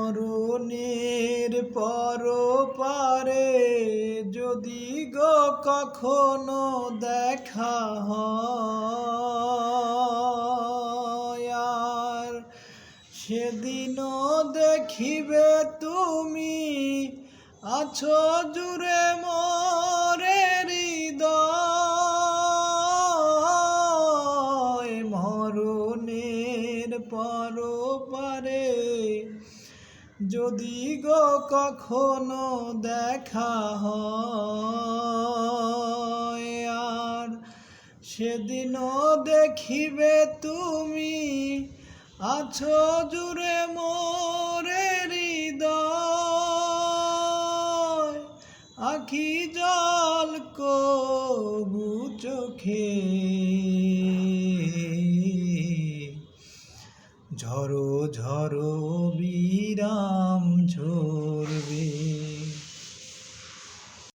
মরণের পরপারে যদি গো কখনো দেখা হয় আর সেদিনও দেখিবে তুমি আছো জুড়ে মোরে হৃদয়। মরণের পরপারে যদি গো কখনো দেখা হয় আর সেদিনও দেখিবে তুমি আছো জুড়ে মোরে হৃদয়। আখি জল কবু চোখে ঝরো ঝরো বিরাম ঝরো